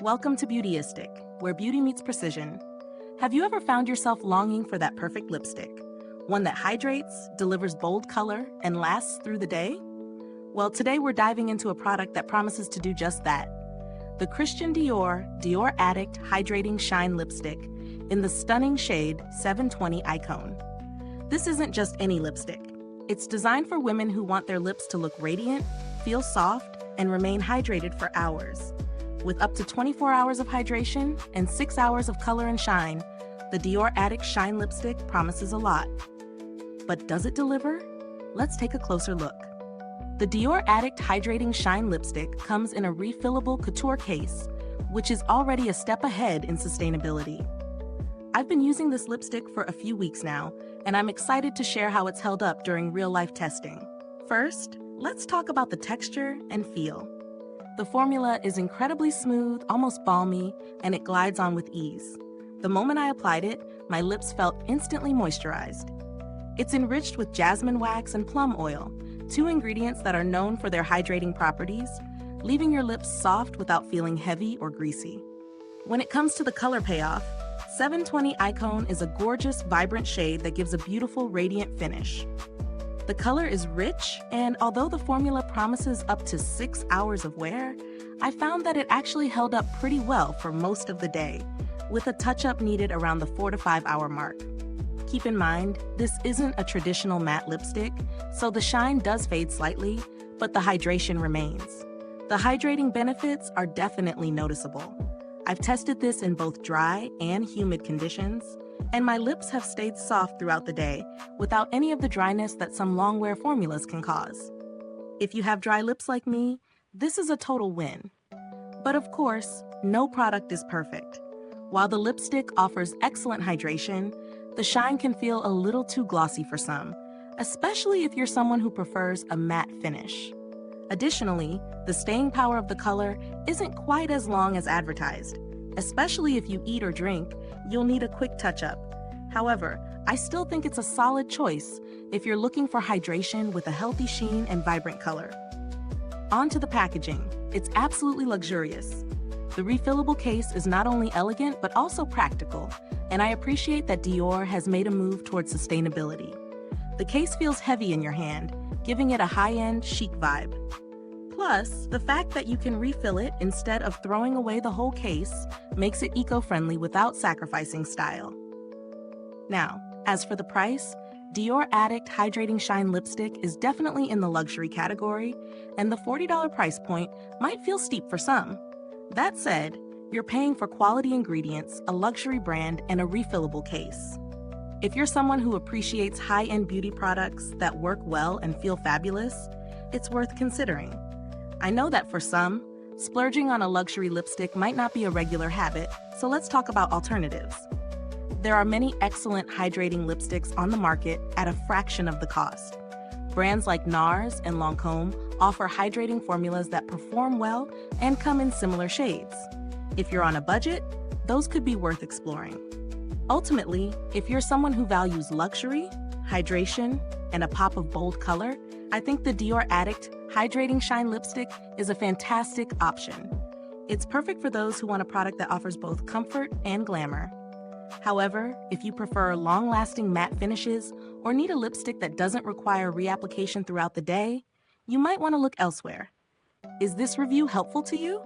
Welcome to Beautyistic, where beauty meets precision. Have you ever found yourself longing for that perfect lipstick? One that hydrates, delivers bold color, and lasts through the day? Well, today we're diving into a product that promises to do just that. The Christian Dior Dior Addict Hydrating Shine Lipstick in the stunning shade 720 Icone. This isn't just any lipstick. It's designed for women who want their lips to look radiant, feel soft, and remain hydrated for hours. With up to 24 hours of hydration and 6 hours of color and shine, the Dior Addict Shine Lipstick promises a lot. But does it deliver? Let's take a closer look. The Dior Addict Hydrating Shine Lipstick comes in a refillable couture case, which is already a step ahead in sustainability. I've been using this lipstick for a few weeks now, and I'm excited to share how it's held up during real-life testing. First, let's talk about the texture and feel. The formula is incredibly smooth, almost balmy, and it glides on with ease. The moment I applied it, my lips felt instantly moisturized. It's enriched with jasmine wax and plum oil, two ingredients that are known for their hydrating properties, leaving your lips soft without feeling heavy or greasy. When it comes to the color payoff, 720 Icone is a gorgeous, vibrant shade that gives a beautiful, radiant finish. The color is rich, and although the formula promises up to 6 hours of wear, I found that it actually held up pretty well for most of the day, with a touch-up needed around the 4 to 5 hour mark. Keep in mind, this isn't a traditional matte lipstick, so the shine does fade slightly, but the hydration remains. The hydrating benefits are definitely noticeable. I've tested this in both dry and humid conditions, and my lips have stayed soft throughout the day without any of the dryness that some long-wear formulas can cause. If you have dry lips like me, this is a total win. But of course, no product is perfect. While the lipstick offers excellent hydration, the shine can feel a little too glossy for some, especially if you're someone who prefers a matte finish. Additionally, the staying power of the color isn't quite as long as advertised. Especially if you eat or drink, you'll need a quick touch-up. However, I still think it's a solid choice if you're looking for hydration with a healthy sheen and vibrant color. On to the packaging. It's absolutely luxurious. The refillable case is not only elegant but also practical, and I appreciate that Dior has made a move towards sustainability. The case feels heavy in your hand, giving it a high-end, chic vibe. Plus, the fact that you can refill it instead of throwing away the whole case makes it eco-friendly without sacrificing style. Now, as for the price, Dior Addict Hydrating Shine Lipstick is definitely in the luxury category, and the $40 price point might feel steep for some. That said, you're paying for quality ingredients, a luxury brand, and a refillable case. If you're someone who appreciates high-end beauty products that work well and feel fabulous, it's worth considering. I know that for some, splurging on a luxury lipstick might not be a regular habit, so let's talk about alternatives. There are many excellent hydrating lipsticks on the market at a fraction of the cost. Brands like NARS and Lancôme offer hydrating formulas that perform well and come in similar shades. If you're on a budget, those could be worth exploring. Ultimately, if you're someone who values luxury, hydration, and a pop of bold color, I think the Dior Addict Hydrating Shine Lipstick is a fantastic option. It's perfect for those who want a product that offers both comfort and glamour. However, if you prefer long-lasting matte finishes or need a lipstick that doesn't require reapplication throughout the day, you might want to look elsewhere. Is this review helpful to you?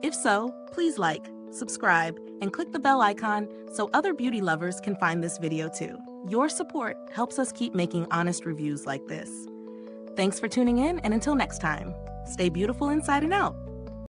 If so, please like, subscribe, and click the bell icon so other beauty lovers can find this video too. Your support helps us keep making honest reviews like this. Thanks for tuning in, and until next time, stay beautiful inside and out.